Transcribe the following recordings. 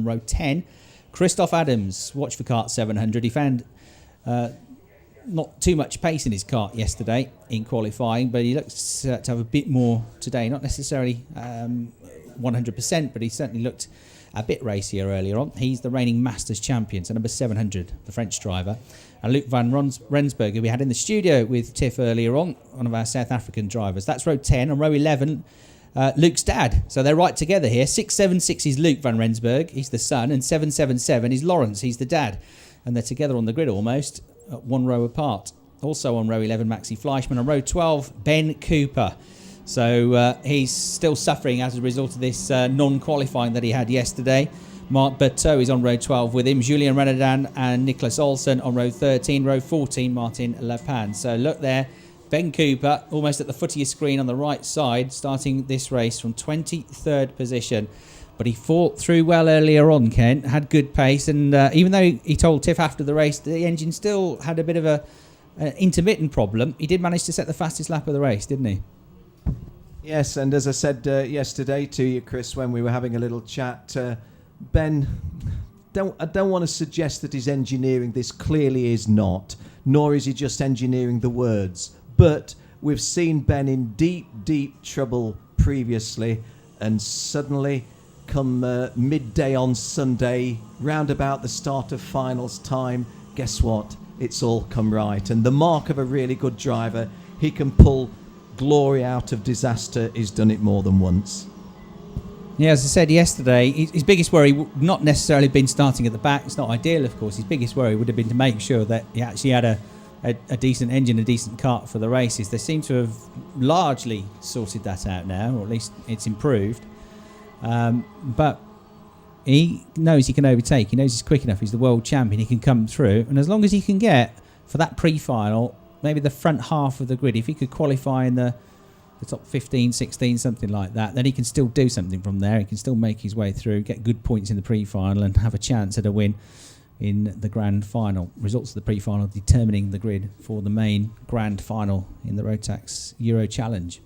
row 10. Christoph Adams, watch for kart 700. He found not too much pace in his kart yesterday in qualifying, but he looks to have a bit more today. Not necessarily 100%, but he certainly looked a bit racier earlier on. He's the reigning Masters champion, so number 700, the French driver. And Luc van Rensburg, who we had in the studio with Tiff earlier on, one of our South African drivers. That's row 10. On row 11, Luke's dad. So they're right together here. 676 is Luc van Rensburg, he's the son, and 777 is Lawrence, he's the dad. And they're together on the grid almost, one row apart. Also on row 11, Maxi Fleischmann. On row 12, Ben Cooper. So he's still suffering as a result of this non-qualifying that he had yesterday. Marc Berteau is on row 12 with him. Julien Renaudin and Nicholas Olsen on row 13. Row 14, Martin Lepan. So look there, Ben Cooper almost at the foot of your screen on the right side, starting this race from 23rd position. But he fought through well earlier on, Ken, had good pace. And even though he told Tiff after the race the engine still had a bit of an intermittent problem, he did manage to set the fastest lap of the race, didn't he? Yes, and as I said yesterday to you, Chris, when we were having a little chat, Ben, I don't want to suggest that he's engineering this. Clearly is not, nor is he just engineering the words. But we've seen Ben in deep, deep trouble previously, and suddenly, come midday on Sunday, round about the start of finals time, guess what? It's all come right. And the mark of a really good driver, he can pull glory out of disaster. He's done it more than once. Yeah, as I said yesterday, his biggest worry would not necessarily been starting at the back. It's not ideal, of course. His biggest worry would have been to make sure that he actually had a decent engine, a decent kart for the races. They seem to have largely sorted that out now, or at least it's improved. But he knows he can overtake. He knows he's quick enough. He's the world champion. He can come through. And as long as he can get, for that pre-final, maybe the front half of the grid, if he could qualify in the top 15, 16, something like that, then he can still do something from there. He can still make his way through, get good points in the pre-final and have a chance at a win in the grand final. Results of the pre-final determining the grid for the main grand final in the Rotax Euro Challenge.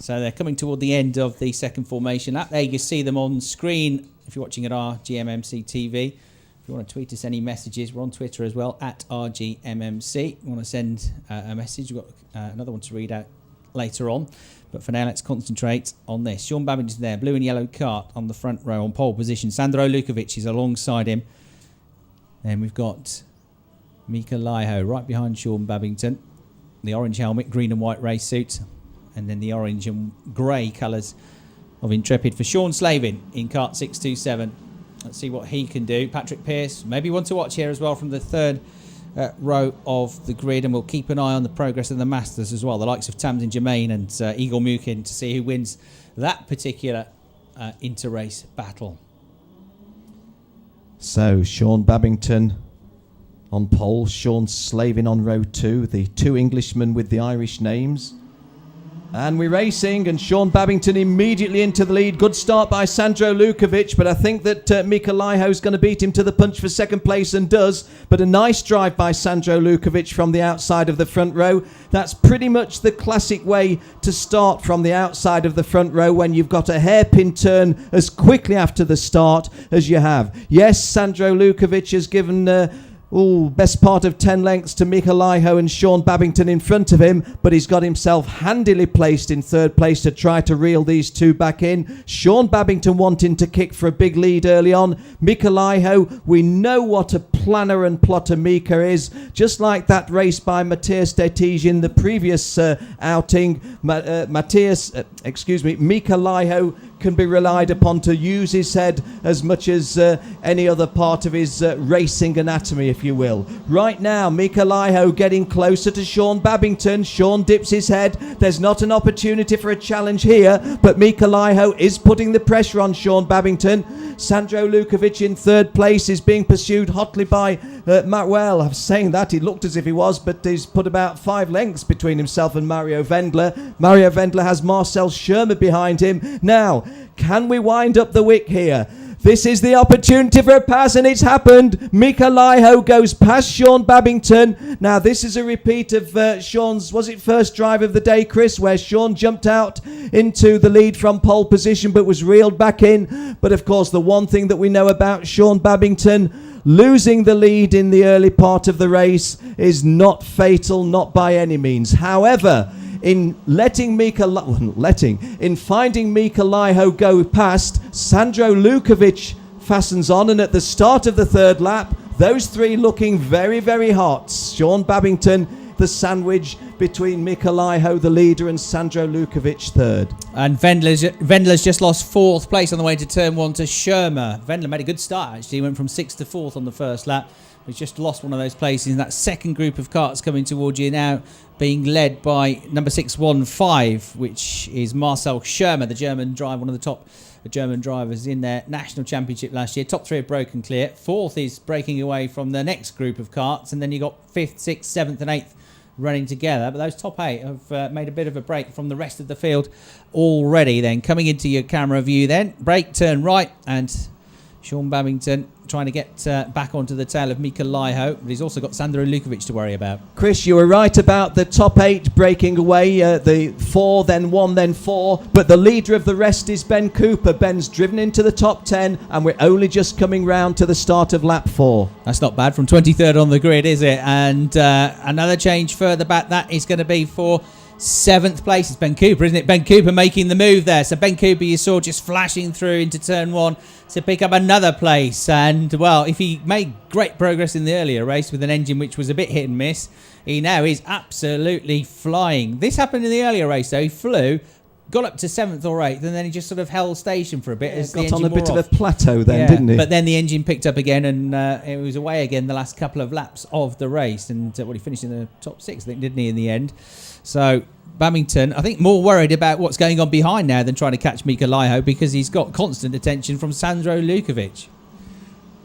So they're coming toward the end of the second formation lap. There you see them on screen if you're watching at our GMMC TV. If you want to tweet us any messages, we're on Twitter as well, at RGMMC. You want to send a message, we've got another one to read out later on. But for now, let's concentrate on this. Sean Babington there, blue and yellow kart on the front row on pole position. Sandro Lukovic is alongside him. Then we've got Mika Laiho right behind Sean Babington. The orange helmet, green and white race suit. And then the orange and grey colours of Intrepid for Sean Slavin in kart 627. Let's see what he can do. Patrick Pearce, maybe one to watch here as well from the third row of the grid, and we'll keep an eye on the progress of the Masters as well, the likes of Tamsin Germain and Igor Mukin, to see who wins that particular inter-race battle. So Sean Babington on pole, Sean Slavin on row 2, the two Englishmen with the Irish names. And we're racing, and Sean Babington immediately into the lead. Good start by Sandro Lukovic, but I think that Mika Laiho's going to beat him to the punch for second place, and does. But a nice drive by Sandro Lukovic from the outside of the front row. That's pretty much the classic way to start, from the outside of the front row, when you've got a hairpin turn as quickly after the start as you have. Yes, Sandro Lukovic has given best part of 10 lengths to Mika Laiho and Sean Babington in front of him, but he's got himself handily placed in third place to try to reel these two back in. Sean Babington wanting to kick for a big lead early on. Mika Laiho, we know what a planner and plotter Mika is, just like that race by Matthias Dettige in the previous outing. Mika Laiho can be relied upon to use his head as much as any other part of his racing anatomy, if you will. Right now, Mika Laiho getting closer to Sean Babington. Sean dips his head. There's not an opportunity for a challenge here, but Mika Laiho is putting the pressure on Sean Babington. Sandro Lukovic in third place is being pursued hotly by well, I'm saying that, he looked as if he was, but he's put about 5 lengths between himself and Mario Wendler. Mario Wendler has Marcel Schirmer behind him. Now, can we wind up the wick here? This is the opportunity for a pass, and it's happened. Mika Laiho goes past Sean Babington. Now, this is a repeat of Sean's, was it first drive of the day, Chris, where Sean jumped out into the lead from pole position but was reeled back in. But, of course, the one thing that we know about Sean Babington, losing the lead in the early part of the race is not fatal, not by any means. However, in finding Mika Laiho go past, Sandro Lukovic fastens on, and at the start of the third lap, those three looking very, very hot. Sean Babington, the sandwich between Mika Laiho, the leader, and Sandro Lukovic third. And Wendler's just lost fourth place on the way to turn one to Schirmer. Wendler made a good start, actually. He went from 6th to 4th on the first lap. He's just lost one of those places. And that second group of karts coming towards you now, being led by number 615, which is Marcel Schirmer, the German driver, one of the top German drivers in their national championship last year. Top three are broken clear. Fourth is breaking away from the next group of karts. And then you got 5th, 6th, 7th and 8th running together. But those top 8 have made a bit of a break from the rest of the field already. Then coming into your camera view then, brake, turn right, and Sean Babington trying to get back onto the tail of Mika Laiho, but he's also got Sandro Lukovic to worry about. Chris, you were right about the top 8 breaking away, the 4, then 1, then 4, but the leader of the rest is Ben Cooper. Ben's driven into the top 10, and we're only just coming round to the start of lap 4. That's not bad from 23rd on the grid, is it? And another change further back, that is going to be for 7th place. It's Ben Cooper, isn't it? Ben Cooper making the move there. So Ben Cooper, you saw just flashing through into turn 1 to pick up another place. And, well, if he made great progress in the earlier race with an engine which was a bit hit and miss, he now is absolutely flying. This happened in the earlier race, though. He flew, got up to 7th or 8th, and then he just sort of held station for a bit. As got on a bit of a plateau then, didn't he? But then the engine picked up again, and it was away again the last couple of laps of the race. And he finished in the top 6, I think, didn't he, in the end? So Babington, I think, more worried about what's going on behind now than trying to catch Mika Laiho, because he's got constant attention from Sandro Lukovic.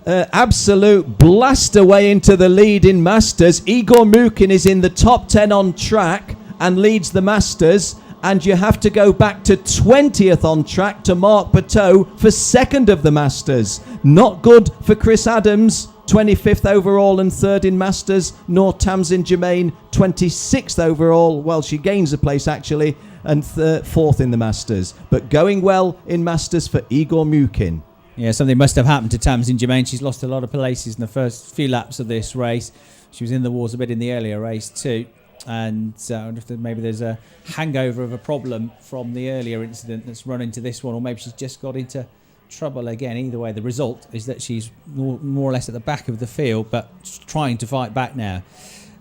Absolute blast away into the lead in Masters. Igor Mukin is in the top 10 on track and leads the Masters. And you have to go back to 20th on track to Mark Bateau for second of the Masters. Not good for Chris Adams, 25th overall and third in Masters, nor Tamsin Germain, 26th overall. Well, she gains a place actually, and fourth in the Masters. But going well in Masters for Igor Mukin. Yeah, something must have happened to Tamsin Germain. She's lost a lot of places in the first few laps of this race. She was in the wars a bit in the earlier race too. And I wonder if maybe there's a hangover of a problem from the earlier incident that's run into this one, or maybe she's just got into trouble again. Either way, the result is that she's more or less at the back of the field, but trying to fight back now.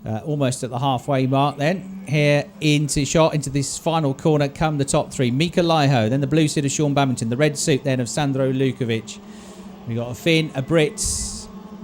Almost at the halfway mark then. Here into this final corner come the top 3. Mika Laiho, then the blue suit of Sean Babington, the red suit then of Sandro Lukovic. We've got a Finn, a Brit,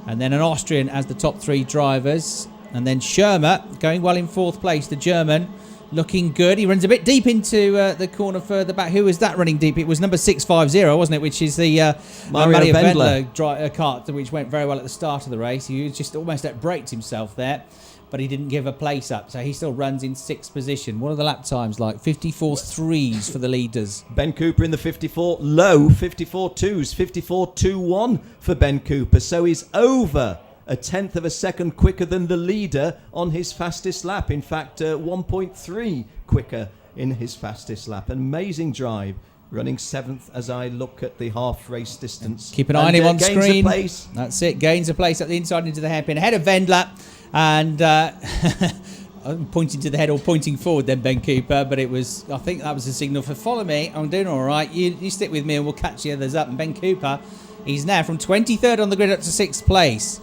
and then an Austrian as the top 3 drivers. And then Schirmer going well in 4th place, the German, looking good. He runs a bit deep into the corner further back. Who was that running deep? It was number 650, wasn't it? Which is the Mario Wendler kart, which went very well at the start of the race. He was just almost outbraked himself there, but he didn't give a place up. So he still runs in 6th position. What are the lap times like? 54.3s for the leaders. Ben Cooper in the 54, low 54.2s, 54.21 for Ben Cooper. So he's over a tenth of a second quicker than the leader on his fastest lap. In fact, 1.3 quicker in his fastest lap. An amazing drive. Running 7th as I look at the half race distance. Keep an eye on him on screen. Place. That's it. Gains a place at the inside into the hairpin. Ahead of Wendler. And I'm pointing to the head or pointing forward then, Ben Cooper. But I think that was a signal for follow me. I'm doing all right. You stick with me and we'll catch the others up. And Ben Cooper, he's now from 23rd on the grid up to 6th place.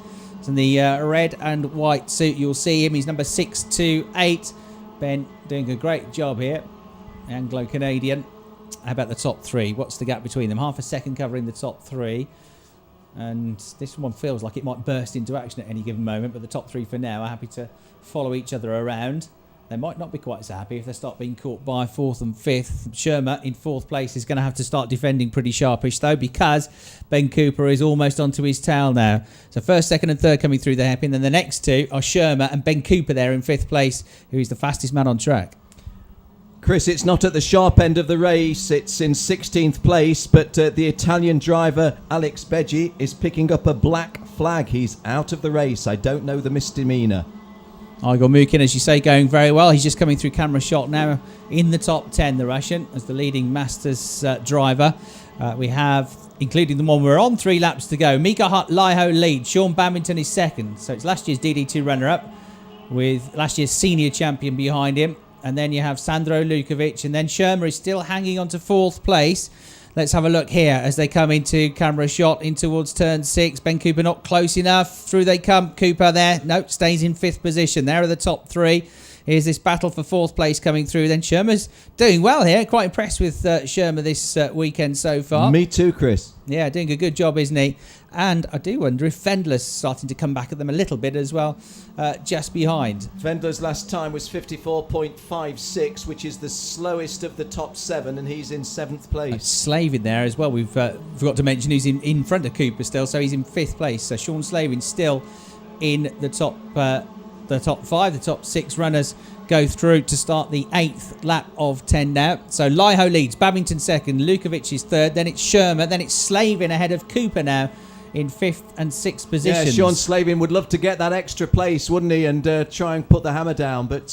In the red and white suit, you'll see him. He's number 628. Ben doing a great job here. Anglo-Canadian. How about the top 3? What's the gap between them? Half a second covering the top 3. And this one feels like it might burst into action at any given moment. But the top 3 for now are happy to follow each other around. They might not be quite so happy if they start being caught by 4th and 5th. Schirmer in 4th place is going to have to start defending pretty sharpish though, because Ben Cooper is almost onto his tail now. So 1st, 2nd and 3rd coming through the hairpin. Then the next 2 are Schirmer and Ben Cooper there in 5th place, who is the fastest man on track. Chris, it's not at the sharp end of the race. It's in 16th place, but the Italian driver, Alex Beggi, is picking up a black flag. He's out of the race. I don't know the misdemeanor. Igor Mukin, as you say, going very well. He's just coming through camera shot now in the top 10, the Russian, as the leading Masters driver. We have, including the one we're on, 3 laps to go. Mika Laiho leads. Sean Babington is second. So it's last year's DD2 runner-up with last year's senior champion behind him. And then you have Sandro Lukovic, and then Sherma is still hanging on to 4th place. Let's have a look here as they come into camera shot in towards turn 6. Ben Cooper not close enough. Through they come. Cooper there. No, stays in 5th position. There are the top 3. Here's this battle for 4th place coming through. Then Sherma's doing well here. Quite impressed with Sherma this weekend so far. Me too, Chris. Yeah, doing a good job, isn't he? And I do wonder if Fendler's starting to come back at them a little bit as well, just behind. Fendler's last time was 54.56, which is the slowest of the top 7, and he's in 7th place. Slavin there as well. We've forgot to mention he's in front of Cooper still, so he's in 5th place. So Sean Slavin still in the top 5, the top 6 runners go through to start the 8th lap of 10 now. So Laiho leads, Babington second, Lukovic is third, then it's Sherma, then it's Slavin ahead of Cooper now in 5th and 6th positions. Yeah, Sean Slavin would love to get that extra place, wouldn't he, and try and put the hammer down, but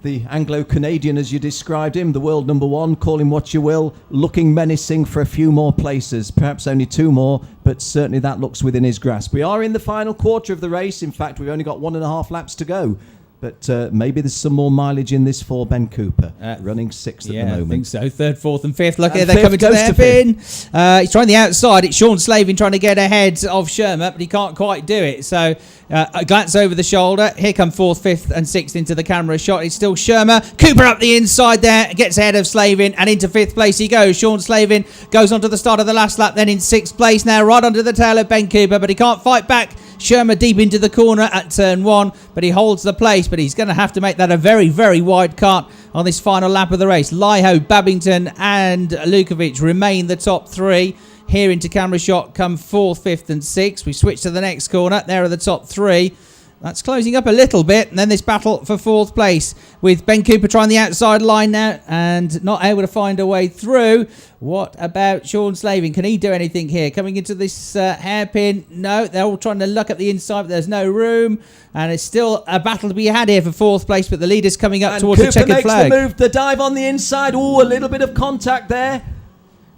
the Anglo-Canadian, as you described him, the world number 1, call him what you will, looking menacing for a few more places, perhaps only 2 more, but certainly that looks within his grasp. We are in the final quarter of the race. In fact, we've only got 1.5 laps to go. But maybe there's some more mileage in this for Ben Cooper, running 6th at the moment. I think so. 3rd, 4th and 5th. Look And here, they're coming to their pin. He's trying the outside. It's Sean Slavin trying to get ahead of Sherma, but he can't quite do it. So a glance over the shoulder. Here come 4th, 5th and 6th into the camera shot. It's still Sherma. Cooper up the inside there, gets ahead of Slavin, and into 5th place he goes. Sean Slavin goes on to the start of the last lap, then in 6th place now, right under the tail of Ben Cooper, but he can't fight back. Sherma deep into the corner at turn 1, but he holds the place, but he's going to have to make that a very, very wide cut on this final lap of the race. Laiho, Babington and Lukovic remain the top 3. Here into camera shot come 4th, 5th and 6th. We switch to the next corner. There are the top 3. That's closing up a little bit. And then this battle for 4th place with Ben Cooper trying the outside line now and not able to find a way through. What about Sean Slavin? Can he do anything here? Coming into this hairpin. No, they're all trying to look at the inside, but there's no room. And it's still a battle to be had here for 4th place, but the leader's coming up and towards Cooper the checkered flag. makes the move, the dive on the inside. Ooh, a little bit of contact there.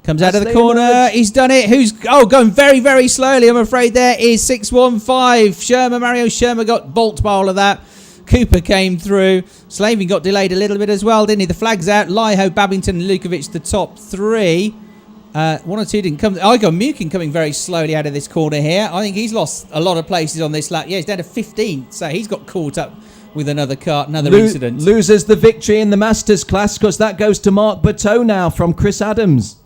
Comes out of the corner. He's done it. Who's going very, very slowly? I'm afraid there is 615. Sherma, Mario Sherma got bolt by all of that. Cooper came through. Slavin got delayed a little bit as well, didn't he? The flag's out. Laiho, Babington, and Lukovic, the top 3. 1 or 2 didn't come. Igor Mukin coming very slowly out of this corner here. I think he's lost a lot of places on this lap. Yeah, he's down to 15th, so he's got caught up with another car, another incident. Loses the victory in the Masters class because that goes to Mark Bateau now from Chris Adams.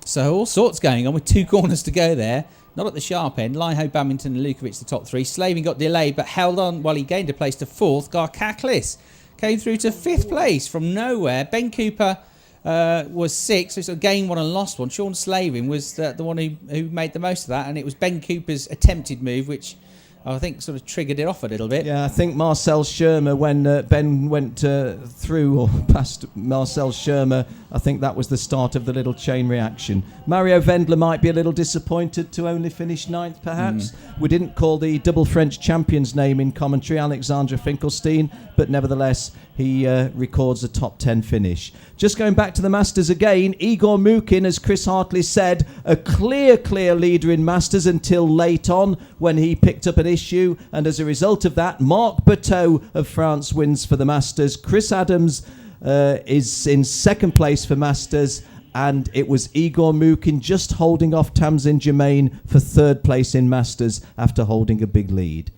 So all sorts going on with 2 corners to go there. Not at the sharp end. Laiho, Babington and Lukovic the top 3. Slavin got delayed but held on while he gained a place to 4th. Garkaklis came through to 5th place from nowhere. Ben Cooper was 6th, so sort of gained 1 and lost 1. Sean Slavin was the one who made the most of that, and it was Ben Cooper's attempted move which I think sort of triggered it off a little bit. Yeah, I think Marcel Sherma, when Ben went through or past Marcel Sherma, I think that was the start of the little chain reaction. Mario Wendler might be a little disappointed to only finish 9th, perhaps. We didn't call the double French champion's name in commentary, Alexandre Finkelstein, but nevertheless, he records a top 10 finish. Just going back to the Masters again, Igor Mukin, as Chris Hartley said, a clear leader in Masters until late on when he picked up an issue, and as a result of that, Mark Bateau of France wins for the Masters. Chris Adams is in 2nd place for Masters, and it was Igor Mukin just holding off Tamsin Germain for 3rd place in Masters after holding a big lead.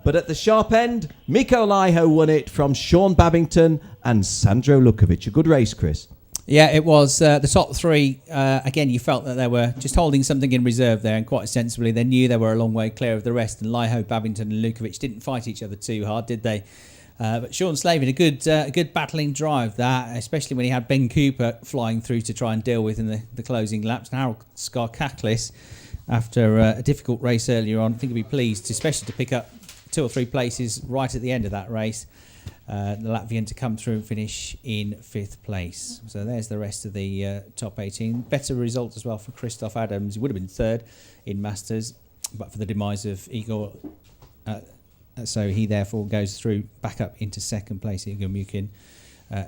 But at the sharp end, Mikko Laiho won it from Sean Babington and Sandro Lukovic. A good race, Chris. Yeah, it was. The top 3, again, you felt that they were just holding something in reserve there, and quite sensibly. They knew they were a long way clear of the rest, and Laiho, Babington and Lukovic didn't fight each other too hard, did they? But Sean Slavin, a good battling drive, that, especially when he had Ben Cooper flying through to try and deal with in the closing laps. And Harold Skarkaklis, after a difficult race earlier on, I think he'll be pleased, especially to pick up 2 or 3 places right at the end of that race. The Latvian to come through and finish in 5th place. So there's the rest of the top 18. Better result as well for Christoph Adams. He would have been 3rd in Masters, but for the demise of Igor. So he therefore goes through back up into 2nd place, Igor Mukin.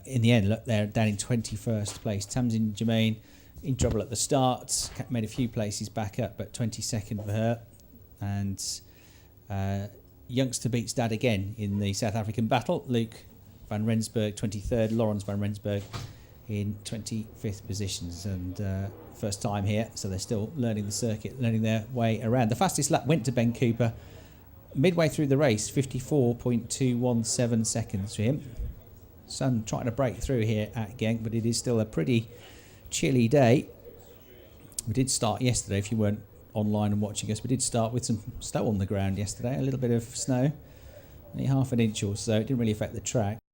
In the end, look, they're down in 21st place. Tamsin Germain in trouble at the start. Made a few places back up, but 22nd for her. And youngster beats dad again in the South African battle. Luke van Rensburg 23rd, Lawrence van Rensburg in 25th positions, and first time here, so they're still learning the circuit, learning their way around. The fastest lap went to Ben Cooper midway through the race, 54.217 seconds for him. Sun trying to break through here at Genk, but it is still a pretty chilly day. We did start yesterday, if you weren't online and watching us, we did start with some snow on the ground yesterday, a little bit of snow, only half an inch or so. It didn't really affect the track.